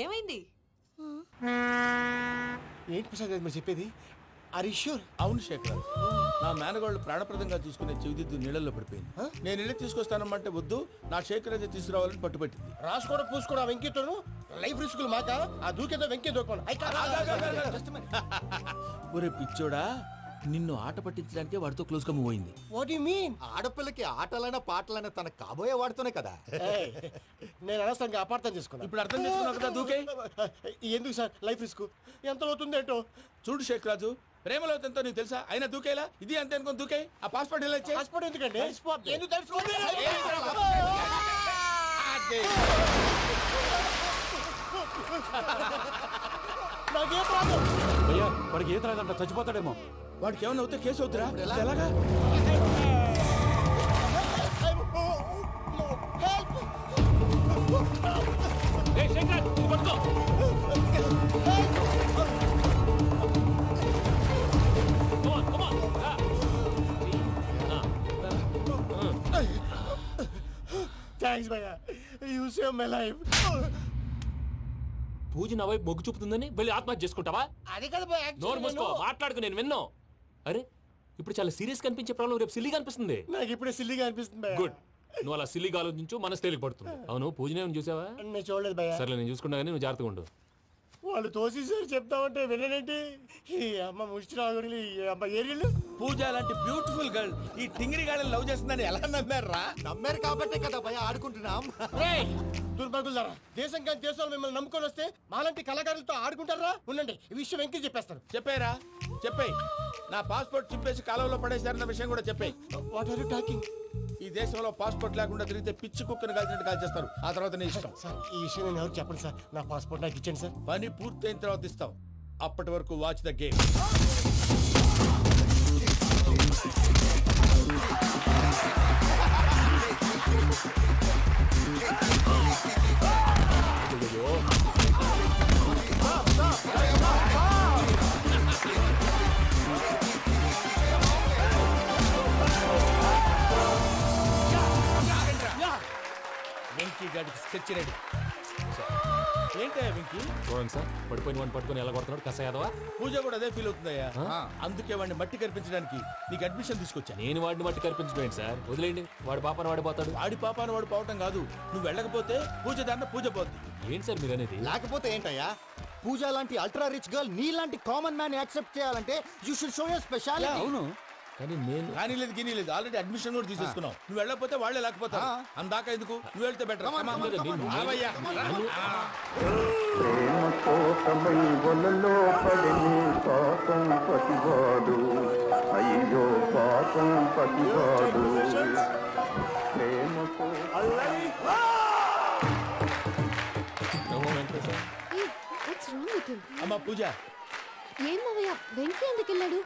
ఏమైంది? ఏంటి ప్రసాద్ మీరు చెప్పేది? అరిష్యూర్? అవును శేఖర్, నా మేనగాళ్ళు ప్రాణప్రదంగా చూసుకునే చెవిదిద్దు నీళ్ళల్లో పడిపోయింది. నేను ఇల్లు తీసుకొస్తానమ్మంటే వద్దు, నా శేఖర్ అయితే తీసుకురావాలని పట్టుబట్టింది. రాసుకోవడం పూసుకోవడం ఆ వెంకీతోను లైఫ్ రిస్కులు మాక ఆ దూకేదో వెంకీ దూకోను. ఒరే పిచ్చోడా, నిన్ను ఆట పట్టించడానికి వాడితో క్లోజ్ గా మూవ్ అయింది. What you mean? ఆడపిల్లకి ఆటలైనా పాటలైనా తన కాబోయే వాడుతూనే కదా. నేను అనవసరంగా అపార్థం చేసుకున్నా. ఇప్పుడు అర్థం చేసుకున్నావు కదా, దూకే. ఎందుకు సార్ లైఫ్ రిస్క్? ఎంత అవుతుంది ఏంటో చూడు శేఖర్ రాజు, ప్రేమలో ఎంతో నీకు తెలుసా? అయినా దూకేలా? ఇది అంతే అనుకుని దూకే. ఆ పాస్పోర్ట్ ఎలా ఇచ్చే? పాస్పోర్ట్ ఎందుకండి? ఎందుకు తెలుసుకోండి? నాకేం ప్రాబ్లం? అయ్యా వాడికి ఈత రాదంట, చచ్చిపోతాడేమో. వాడికి ఏమైనా అవుతే కేసు అవుతురా? ఎలాగా? థ్యాంక్స్ భయ్యా, యు సేవ్ మై లైఫ్. పూజ నా వైపు మొగ్గు చూపుతుందని వెళ్ళి ఆత్మహత్య చేసుకుంటావా? అది కదా భయ్యా, నోరు మూసుకో, మాట్లాడుకు, నేను విన్నాను. అరే ఇప్పుడు చాలా సీరియస్ కనిపించే ప్రాబ్లం రేపు సిల్లీగా అనిపిస్తుంది. నాకు ఇప్పుడే సిల్లీగా అనిపిస్తుంది భయ్యా. గుడ్, నువ్వు అలా సిల్లీగా ఆలోచించు, మనసు తేలిక పడుతుంది. అవును, పూజనే చూసావా? నేను చూడలేదు భయ్యా. సర్లే, నేను చూసుకున్నా కానీ నువ్వు జాగ్రత్తగా ఉండు. వాళ్ళు తోసేసారు చెప్తామంటే విననేంటి? ఈ అమ్మ ముష్టి రాగుడి అమ్మ ఏరియలు. పూజ లాంటి బ్యూటిఫుల్ గర్ల్ ఈ టింగిరి గాడిని లవ్ చేస్తుందని ఎలా నమ్మారా? నమ్మారు కాబట్టే కదా భయ ఆడుకుంటున్నాం. దుర్భగులారా, దేశం కానీ దేశాలు మిమ్మల్ని నమ్ముకొని వస్తే మాలాంటి కళాకారులతో ఆడుకుంటారా? ఉండండి, ఈ విషయం వెంకీ చెప్పేస్తారు. చెప్పారా? చెప్పేయ్. నా పాస్పోర్ట్ చింపేసి కాలంలో పడేశారన్న విషయం కూడా చెప్పేయ్. What are you talking? ఈ దేశంలో పాస్పోర్ట్ లేకుండా తిరిగితే పిచ్చి కుక్కను కాల్చినట్టు కాల్చేస్తారు. ఆ తర్వాత నీ ఇష్టం. సార్ ఈ విషయం నేను ఎవరికి చెప్పండి సార్. నా పాస్పోర్ట్ నాకు ఇచ్చండి సార్. పని పూర్తయిన తర్వాత ఇస్తాం. అప్పటి వరకు వాచ్ ద గేమ్. వెంకీ గాడికి స్కెచ్ రెడీ. ఏంటయ్యా వెంకీ? చూడండి సార్, పడిపోయిన వాడిని పట్టుకొని ఎలా కొడుతున్నాడు కసయాదవా. పూజ కూడా అదే ఫీల్ అవుతుందయ్యా. అందుకే వాడిని మట్టి కనిపించడానికి నీకు అడ్మిషన్ తీసుకొచ్చా. నేను వాడిని మట్టి కనిపించడం సార్, వదిలేండి. వాడి పాపను వాడిపోతాడు. వాడి పాపాను వాడు పోవటం కాదు, నువ్వు వెళ్ళకపోతే పూజ దాన్న పూజ పోద్ది. ఏంటి సార్ మీరు అనేది? లేకపోతే ఏంటయ్యా, పూజ లాంటి అల్ట్రా రిచ్ గర్ల్ నీ లాంటి కామన్ మ్యాన్ యాక్సెప్ట్ చేయాలంటే you should show your speciality. అవును, కానీ నేను కానీ లేదు గిని లేదు, ఆల్రెడీ అడ్మిషన్ కూడా తీసేసుకున్నావు. నువ్వు వెళ్ళకపోతే వాళ్ళే లేకపోతే అందాక ఎందుకు? నువ్వు వెళ్తే బెటర్. ప్రేమ కోసమై వలలో పడిని పాపం పతివాడు, అయ్యో పాపం పతివాడు. ప్రేమ అమ్మా పూజ, ఏమయ్యా వెంకీ ఎందుకు వెళ్ళాడు?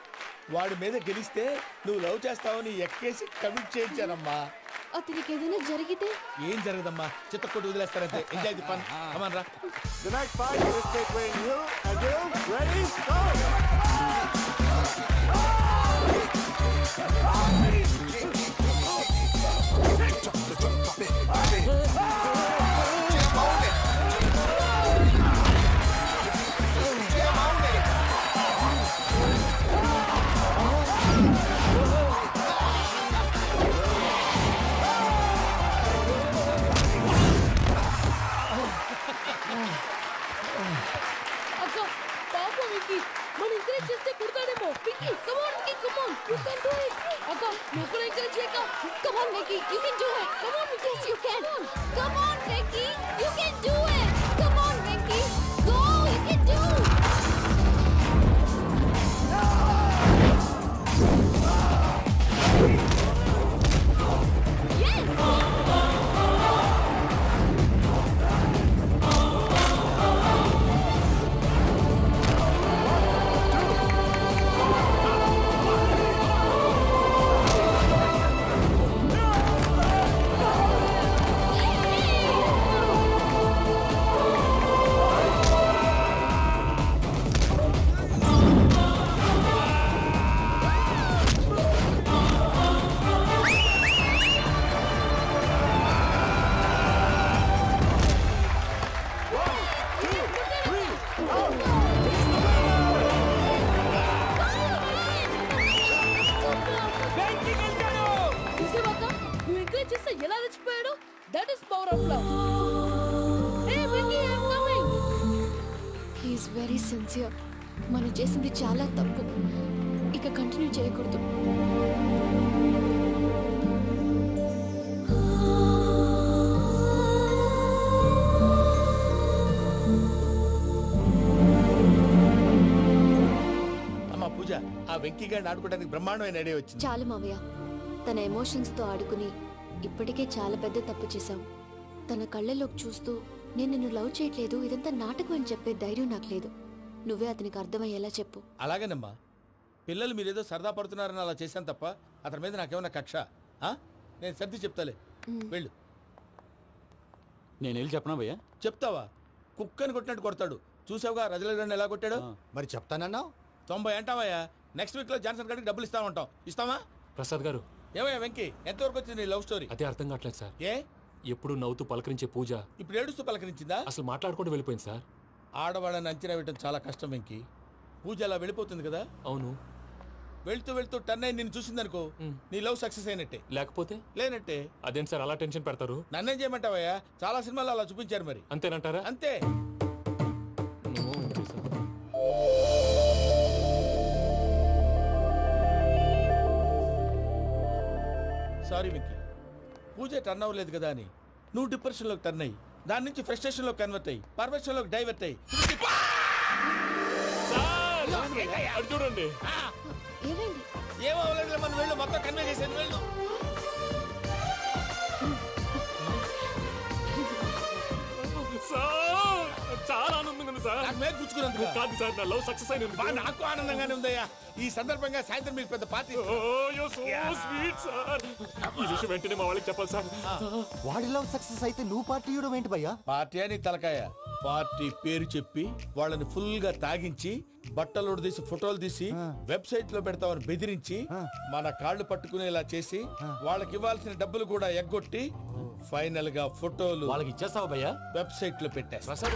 వాడి మీద గెలిస్తే నువ్వు లవ్ చేస్తావని ఎక్కేసి కమిట్ చేయించానమ్మా. అతనికి ఏదైనా జరిగితే? ఏం జరగదమ్మా, చిత్తకొట్టు వదిలేస్తారంటే. Enjoy the fun. కమాన్ రా. The next fight is between you and you. Ready? Go! అక్క పాపం వెంకీ, మన ఎంకరేజ్ చేస్తే పుడతాడేమో. Venky come on Venky, come on, you can do it. అక్క నువ్వు కూడా ఎంకరేజ్ చేయక. Come on Venky, you can do it. Come on Venky, you can. Come on Venky, you can do it. Come on Venky, go, you can do. Sincere. మనం చేసింది చాలా తప్పు. ఇక continue చేయకూడదు. అమ్మా పూజ, ఆ వెంకీ గారిని ఆడుకోవడానికి బ్రహ్మాండమైన ఐడియా వచ్చింది. చాలు మావయ్య, తన ఎమోషన్స్తో ఆడుకుని ఇప్పటికే చాలా పెద్ద తప్పు చేశావు. తన కళ్ళలోకి చూస్తూ నేను నిన్ను లవ్ చేయట్లేదు, ఇదంతా నాటకం అని చెప్పే ధైర్యం నాకు లేదు. నువ్వే అతనికి అర్థమయ్యేలా చెప్పు. అలాగేనమ్మా, పిల్లలు మీరేదో సరదా పడుతున్నారని అలా చేశాను తప్ప అతని మీద నాకేమన్నా కక్ష? నేను సర్ది చెప్తాలే, వెళ్ళు. నేను వెళ్ళి చెప్పనా భయ్యా? చెప్తావా? కుక్కని కొట్టినట్టు కొడతాడు. చూసావుగా రజల గారిని ఎలా కొట్టాడు? మరి చెప్తానన్నావు. 90 అంటావయ్యా. నెక్స్ట్ వీక్ లో జాన్సన్ గారికి డబ్బులు ఇస్తామంటాం. ఇస్తావా? ప్రసాద్ గారు, ఏమయ్యా వెంకీ, ఎంతవరకు వచ్చింది నీ లవ్ స్టోరీ? అదే అర్థం కావట్లేదు సార్. ఏ ఎప్పుడు నవ్వుతూ పలకరించే పూజ ఇప్పుడు ఏడుస్తూ పలకరించిందా? అసలు మాట్లాడుకుంటూ వెళ్ళిపోయింది సార్. ఆడవాళ్ళని అంచనా వేయడం చాలా కష్టం వెంకీ. పూజ అలా వెళ్ళిపోతుంది కదా. అవును. వెళ్తూ వెళ్తూ టర్న్ అయి నిన్ను చూసిందనుకో, నీ లవ్ సక్సెస్ అయినట్టే. లేకపోతే లేనట్టే. అదేం సార్ అలా టెన్షన్ పెడతారు? నన్నేం చేయమంటావయ్యా? చాలా సినిమాలు అలా చూపించారు మరి. అంతేనంటారా? అంతే. సారీ వెంకీ, పూజ టర్న్ అవ్వలేదు కదా అని నువ్వు డిప్రెషన్ లోకి టర్న్ అయ్యి దాని నుంచి ఫ్రస్ట్రేషన్ లో కన్వర్ట్ అయ్యి పర్వర్షన్ లోకి డైవర్ట్ అయ్యి చూడండి. ఏమైంది? ఏమో అవ్వలేదు, మనం వెళ్ళు, మొత్తం కన్వే చేసేది వెళ్ళు. సార్ చాలా ఆనందంగా ఉంది సార్. నాకు మీద కూర్చుకున్నందుకు కాదు సార్, నా లవ్ సక్సెస్ అయినందుకు. బా, నాకు ఆనందంగానే ఉందయ్యా. ఈ సందర్భంగా సాయంత్రం మీకు పెద్ద పార్టీ. Sweet sir. ఈ విషయం వెంటనే మా వాళ్ళకి చెప్పాలి సార్. వాడి లవ్ సక్సెస్ అయితే నువ్వు పార్టీ ఇవ్వడం ఏంటి భయ్యా? పార్టీ అని తలకాయ. పార్టీ పేరు చెప్పి వాళ్ళని ఫుల్ గా తాగించి బట్టలు తీసి ఫోటోలు తీసి వెబ్సైట్ లో పెడతామని బెదిరించి మన కాళ్ళు పట్టుకునేలా చేసి వాళ్ళకి ఇవ్వాల్సిన డబ్బులు కూడా ఎగ్గొట్టి ఫైనల్ గా ఫోటోలు వాళ్ళకి ఇచ్చేస్తావా భయ్యా? వెబ్సైట్ లో పెట్టేస్తా.